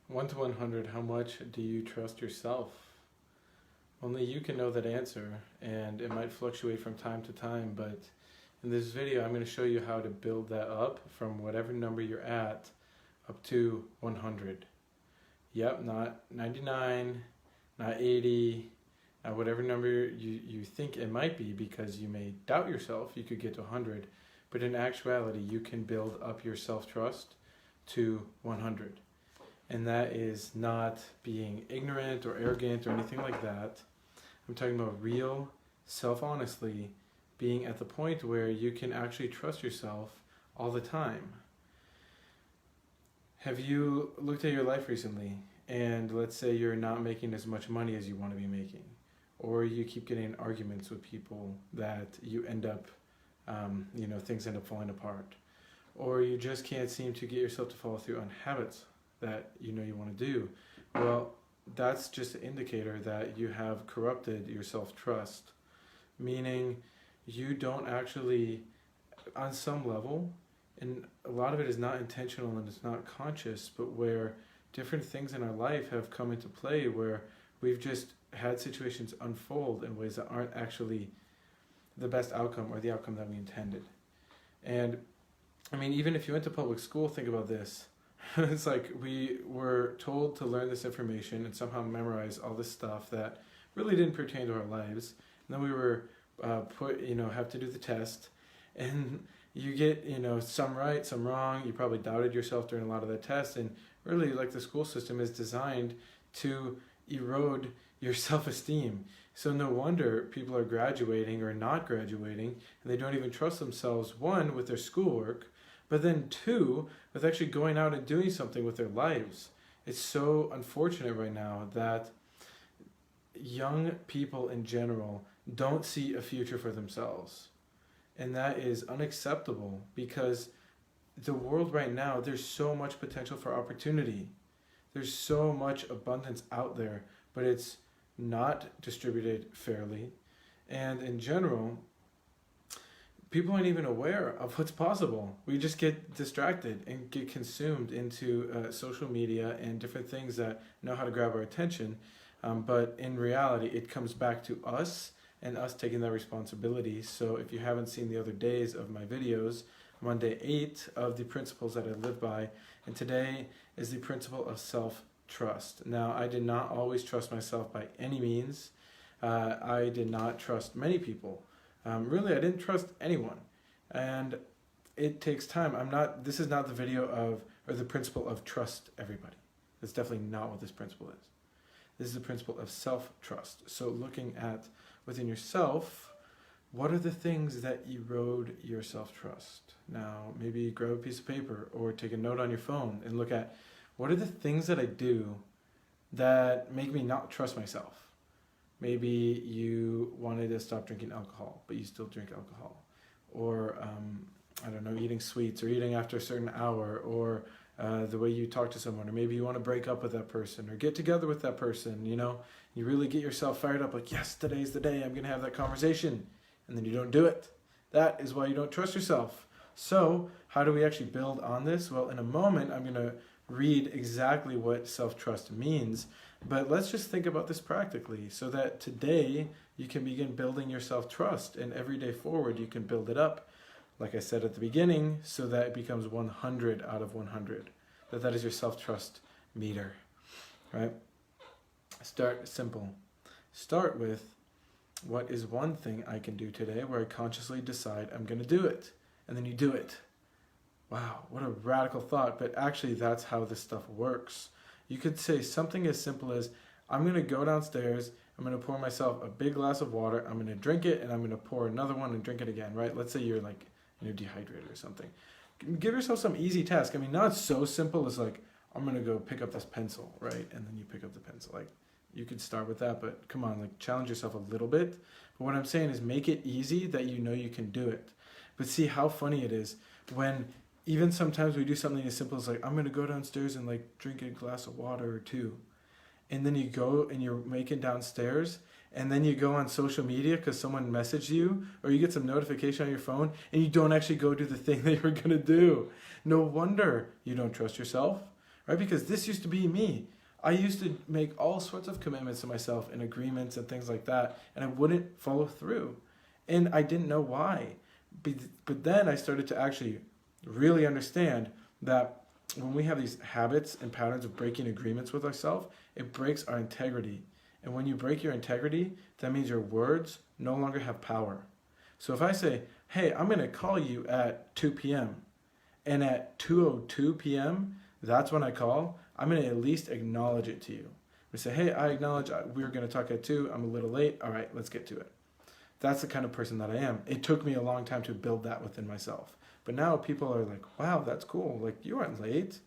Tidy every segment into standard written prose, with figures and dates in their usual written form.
1 to 100, how much do you trust yourself? Only you can know that answer, and it might fluctuate from time to time, but in this video I'm going to show you how to build that up from whatever number you're at up to 100. Yep, not 99, not 80, not whatever number you think it might be, because you may doubt yourself. You could get to 100, but in actuality you can build up your self-trust to 100. And that is not being ignorant or arrogant or anything like that. I'm talking about real, self-honestly being at the point where you can actually trust yourself all the time. Have you looked at your life recently and let's say you're not making as much money as you want to be making, or you keep getting in arguments with people that you end up, things end up falling apart, or you just can't seem to get yourself to follow through on habits that you want to do? Well, that's just an indicator that you have corrupted your self-trust, meaning you don't actually, on some level, and a lot of it is not intentional and it's not conscious, but where different things in our life have come into play where we've just had situations unfold in ways that aren't actually the best outcome or the outcome that we intended. And I mean, even if you went to public school, think about this. It's like we were told to learn this information and somehow memorize all this stuff that really didn't pertain to our lives. And then we were have to do the test, and you get, some right, some wrong. You probably doubted yourself during a lot of the tests, and really, like, the school system is designed to erode your self-esteem. So no wonder people are graduating or not graduating, and they don't even trust themselves, one, with their schoolwork, but then two, with actually going out and doing something with their lives. It's so unfortunate right now that young people in general don't see a future for themselves. And that is unacceptable, because the world right now, there's so much potential for opportunity. There's so much abundance out there, but it's not distributed fairly. And in general, people aren't even aware of what's possible. We just get distracted and get consumed into social media and different things that know how to grab our attention. But in reality, it comes back to us and us taking that responsibility. So if you haven't seen the other days of my videos, I'm on day 8 of the principles that I live by. And today is the principle of self-trust. Now, I did not always trust myself by any means. I did not trust many people. Really, I didn't trust anyone, and it takes time. This is not the video of, or the principle of trust everybody. That's definitely not what this principle is. This is the principle of self-trust. So looking at within yourself, what are the things that erode your self-trust? Now, maybe grab a piece of paper or take a note on your phone and look at, what are the things that I do that make me not trust myself? Maybe you wanted to stop drinking alcohol, but you still drink alcohol. Or, eating sweets, or eating after a certain hour, or the way you talk to someone. Or maybe you want to break up with that person, or get together with that person, You really get yourself fired up, like, yes, today's the day I'm going to have that conversation. And then you don't do it. That is why you don't trust yourself. So, how do we actually build on this? Well, in a moment, I'm going to read exactly what self-trust means, but let's just think about this practically so that today you can begin building your self-trust, and every day forward you can build it up, like I said at the beginning, so that it becomes 100 out of 100. That is your self-trust meter, right? Start simple. Start with, what is one thing I can do today where I consciously decide I'm going to do it, and then you do it. Wow, what a radical thought, but actually that's how this stuff works. You could say something as simple as, I'm going to go downstairs, I'm going to pour myself a big glass of water, I'm going to drink it, and I'm going to pour another one and drink it again, right? Let's say you're dehydrated or something. Give yourself some easy task. I mean, not so simple as like, I'm going to go pick up this pencil, right? And then you pick up the pencil. Like, you could start with that, but come on, like, challenge yourself a little bit. But what I'm saying is make it easy that you know you can do it. But see how funny it is when even sometimes we do something as simple as like, I'm going to go downstairs and like drink a glass of water or two. And then you go and you're making downstairs, and then you go on social media because someone messaged you, or you get some notification on your phone, and you don't actually go do the thing that you were going to do. No wonder you don't trust yourself, right? Because this used to be me. I used to make all sorts of commitments to myself and agreements and things like that, and I wouldn't follow through. And I didn't know why. But then I started to actually really understand that when we have these habits and patterns of breaking agreements with ourselves, it breaks our integrity. And when you break your integrity, that means your words no longer have power. So if I say, hey, I'm going to call you at 2 p.m., and at 2:02 p.m., that's when I call, I'm going to at least acknowledge it to you. We say, hey, I acknowledge we were going to talk at 2. I'm a little late. All right, let's get to it. That's the kind of person that I am. It took me a long time to build that within myself. But now people are like, wow, that's cool. Like, you aren't late.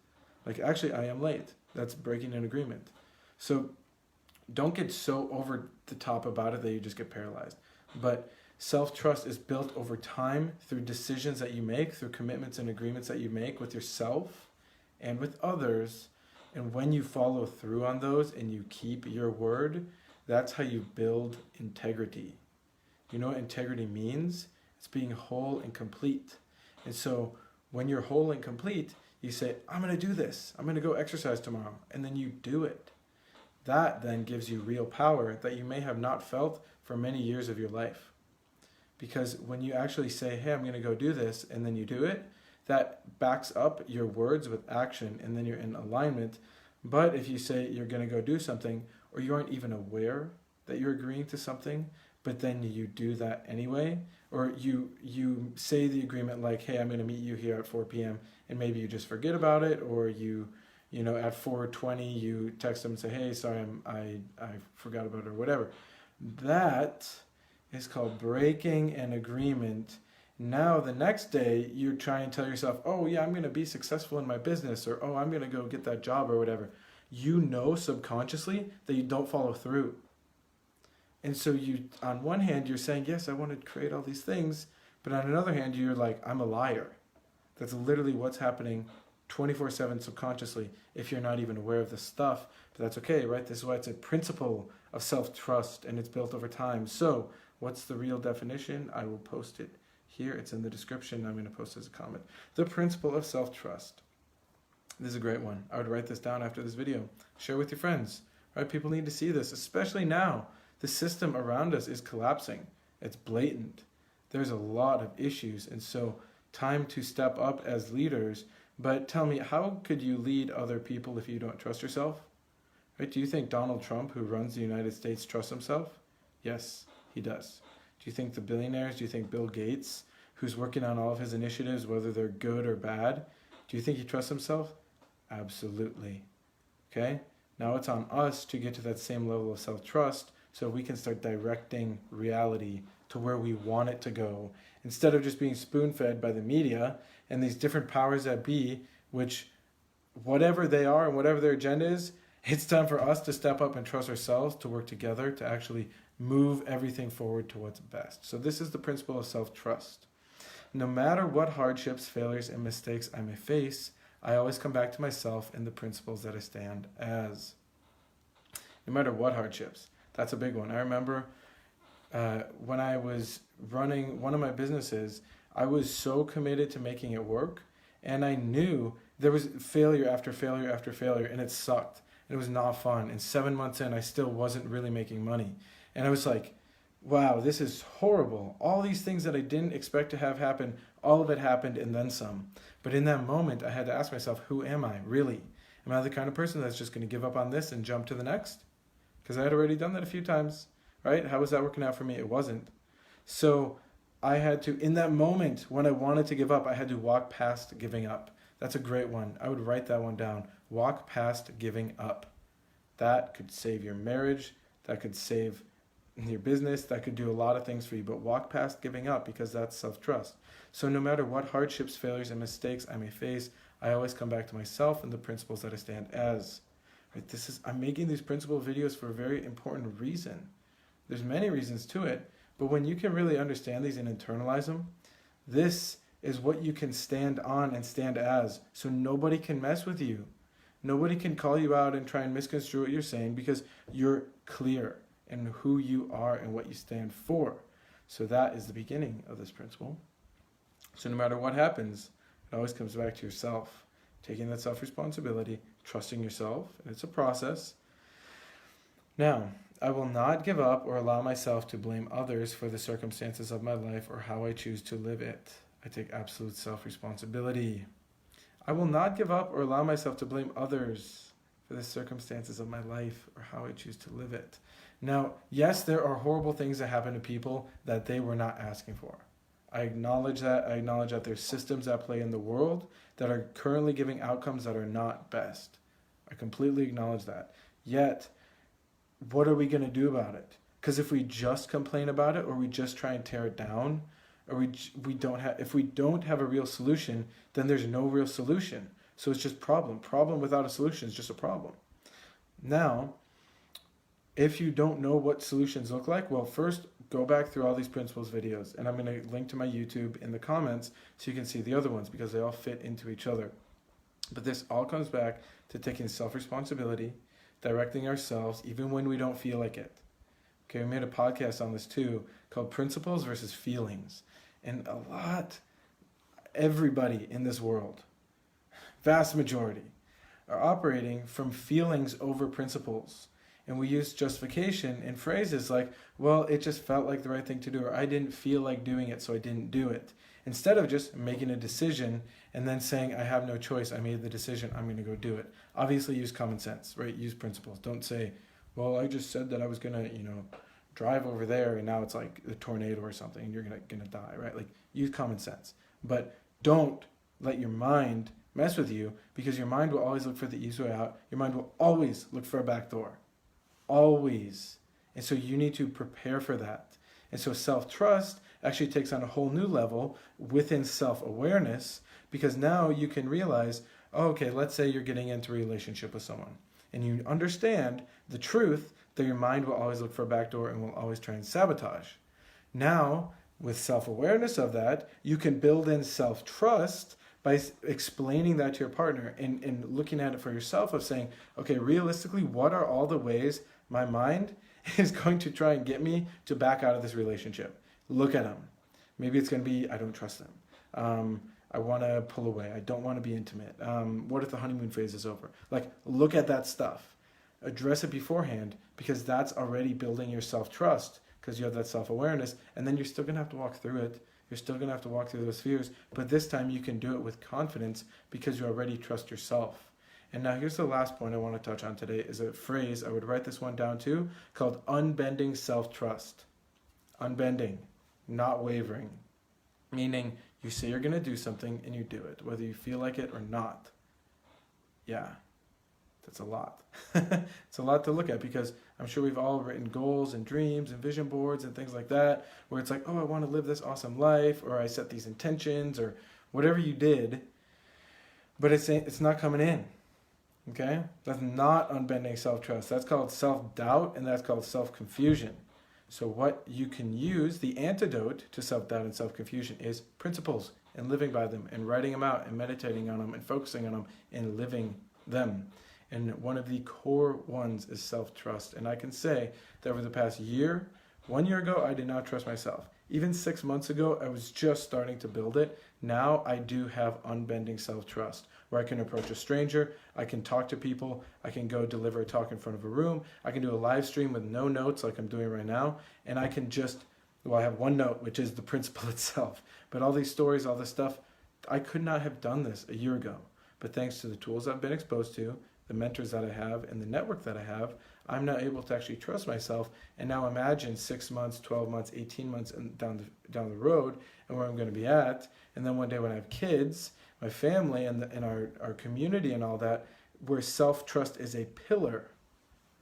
Like, actually, I am late. That's breaking an agreement. So don't get so over the top about it that you just get paralyzed. But self-trust is built over time through decisions that you make, through commitments and agreements that you make with yourself and with others. And when you follow through on those and you keep your word, that's how you build integrity. You know what integrity means? It's being whole and complete. And so when you're whole and complete, you say, I'm going to do this. I'm going to go exercise tomorrow. And then you do it. That then gives you real power that you may have not felt for many years of your life. Because when you actually say, hey, I'm going to go do this, and then you do it, that backs up your words with action, and then you're in alignment. But if you say you're going to go do something, or you aren't even aware that you're agreeing to something, but then you do that anyway, or you say the agreement like, hey, I'm going to meet you here at 4 p.m., and maybe you just forget about it, or you know, at 4:20 you text them and say, hey, sorry, I forgot about it, or whatever. That is called breaking an agreement. Now the next day you try and tell yourself, oh yeah, I'm going to be successful in my business, or oh, I'm going to go get that job, or whatever. You know subconsciously that you don't follow through. And so you, on one hand, you're saying, yes, I want to create all these things, but on another hand, you're like, I'm a liar. That's literally what's happening 24/7 subconsciously if you're not even aware of this stuff. But that's okay, right? This is why it's a principle of self-trust, and it's built over time. So what's the real definition? I will post it here. It's in the description. I'm going to post it as a comment. The principle of self-trust. This is a great one. I would write this down after this video. Share with your friends. Right? People need to see this, especially now. The system around us is collapsing. It's blatant. There's a lot of issues, and so time to step up as leaders. But tell me, how could you lead other people if you don't trust yourself? Right? Do you think Donald Trump, who runs the United States, trusts himself? Yes, he does. Do you think the billionaires, do you think Bill Gates, who's working on all of his initiatives, whether they're good or bad, do you think he trusts himself? Absolutely. Okay? Now it's on us to get to that same level of self-trust so we can start directing reality to where we want it to go, instead of just being spoon-fed by the media and these different powers that be, which whatever they are and whatever their agenda is, it's time for us to step up and trust ourselves, to work together, to actually move everything forward to what's best. So this is the principle of self-trust. No matter what hardships, failures, and mistakes I may face, I always come back to myself and the principles that I stand as. No matter what hardships. That's a big one. I remember when I was running one of my businesses, I was so committed to making it work, and I knew there was failure after failure after failure, and it sucked. It was not fun. And 7 months in, I still wasn't really making money. And I was like, wow, this is horrible. All these things that I didn't expect to have happen, all of it happened and then some. But in that moment, I had to ask myself, who am I, really? Am I the kind of person that's just going to give up on this and jump to the next? Because I had already done that a few times, right? How was that working out for me? It wasn't. So I had to, in that moment when I wanted to give up, I had to walk past giving up. That's a great one. I would write that one down. Walk past giving up. That could save your marriage. That could save your business. That could do a lot of things for you. But walk past giving up, because that's self-trust. So no matter what hardships, failures, and mistakes I may face, I always come back to myself and the principles that I stand as. Right? I'm making these principle videos for a very important reason. There's many reasons to it, but when you can really understand these and internalize them, this is what you can stand on and stand as, so nobody can mess with you. Nobody can call you out and try and misconstrue what you're saying, because you're clear in who you are and what you stand for. So that is the beginning of this principle. So no matter what happens, it always comes back to yourself taking that self-responsibility, trusting yourself, and it's a process. Now, I will not give up or allow myself to blame others for the circumstances of my life or how I choose to live it. I take absolute self-responsibility. I will not give up or allow myself to blame others for the circumstances of my life or how I choose to live it. Now, yes, there are horrible things that happen to people that they were not asking for. I acknowledge that. I acknowledge that there's systems at play in the world that are currently giving outcomes that are not best. I completely acknowledge that. Yet, what are we going to do about it? Because if we just complain about it, or we just try and tear it down, or if we don't have a real solution, then there's no real solution. So it's just problem. Problem without a solution is just a problem. Now, if you don't know what solutions look like, well, first go back through all these principles videos, and I'm going to link to my YouTube in the comments so you can see the other ones because they all fit into each other. But this all comes back to taking self-responsibility, directing ourselves even when we don't feel like it. Okay, we made a podcast on this too called Principles versus Feelings. And everybody in this world, vast majority, are operating from feelings over principles. And we use justification in phrases like, well, it just felt like the right thing to do, or I didn't feel like doing it, so I didn't do it. Instead of just making a decision and then saying, I have no choice, I made the decision, I'm going to go do it. Obviously use common sense, right? Use principles. Don't say, well, I just said that I was going to, drive over there and now it's like a tornado or something and you're going to die, right? Like, use common sense. But don't let your mind mess with you, because your mind will always look for the easy way out. Your mind will always look for a back door. Always. And so you need to prepare for that. And so self-trust actually takes on a whole new level within self-awareness, because now you can realize, okay, let's say you're getting into a relationship with someone and you understand the truth that your mind will always look for a back door and will always try and sabotage. Now, with self-awareness of that, you can build in self-trust by explaining that to your partner and looking at it for yourself of saying, okay, realistically, what are all the ways my mind is going to try and get me to back out of this relationship? Look at them. Maybe it's going to be, I don't trust them. I want to pull away. I don't want to be intimate. What if the honeymoon phase is over? Like, look at that stuff. Address it beforehand, because that's already building your self-trust, because you have that self-awareness, and then you're still going to have to walk through it. You're still going to have to walk through those fears, but this time you can do it with confidence because you already trust yourself. And now here's the last point I want to touch on today, is a phrase, I would write this one down too, called unbending self-trust. Unbending, not wavering. Meaning, you say you're going to do something and you do it, whether you feel like it or not. Yeah, that's a lot. It's a lot to look at, because I'm sure we've all written goals and dreams and vision boards and things like that, where it's like, oh, I want to live this awesome life, or I set these intentions, or whatever you did, but it's not coming in. Okay? That's not unbending self-trust. That's called self-doubt, and that's called self-confusion. So what you can use, the antidote to self-doubt and self-confusion, is principles, and living by them, and writing them out, and meditating on them, and focusing on them, and living them. And one of the core ones is self-trust. And I can say that over the past year, 1 year ago, I did not trust myself. Even 6 months ago, I was just starting to build it. Now I do have unbending self-trust, where I can approach a stranger, I can talk to people, I can go deliver a talk in front of a room, I can do a live stream with no notes like I'm doing right now, and I can just, I have one note, which is the principle itself. But all these stories, all this stuff, I could not have done this a year ago. But thanks to the tools I've been exposed to, the mentors that I have, and the network that I have, I'm now able to actually trust myself. And now imagine 6 months, 12 months, 18 months down the road, and where I'm going to be at. And then one day when I have kids, my family, and our community and all that, where self-trust is a pillar,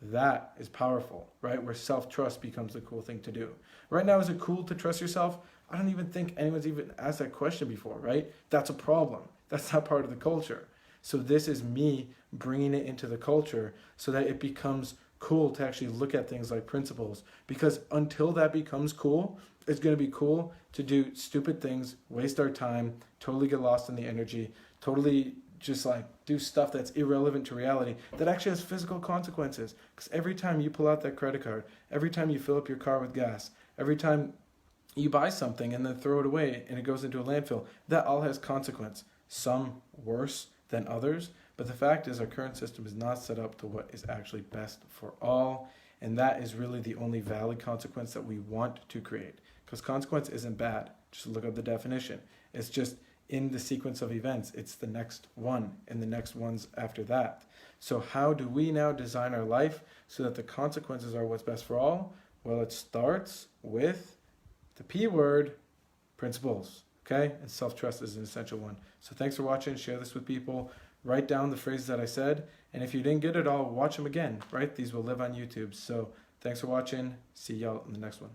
that is powerful, right? Where self-trust becomes the cool thing to do. Right now, is it cool to trust yourself? I don't even think anyone's even asked that question before, right? That's a problem. That's not part of the culture. So this is me bringing it into the culture so that it becomes cool to actually look at things like principles. Because until that becomes cool, it's going to be cool to do stupid things, waste our time, totally get lost in the energy, totally just like do stuff that's irrelevant to reality, that actually has physical consequences. Because every time you pull out that credit card, every time you fill up your car with gas, every time you buy something and then throw it away and it goes into a landfill, that all has consequence. Some worse, than others. But the fact is, our current system is not set up to what is actually best for all. And that is really the only valid consequence that we want to create. Because consequence isn't bad. Just look up the definition. It's just in the sequence of events. It's the next one and the next ones after that. So how do we now design our life so that the consequences are what's best for all? Well, it starts with the P word, principles. Okay? And self-trust is an essential one. So thanks for watching. Share this with people. Write down the phrases that I said. And if you didn't get it all, watch them again, right? These will live on YouTube. So thanks for watching. See y'all in the next one.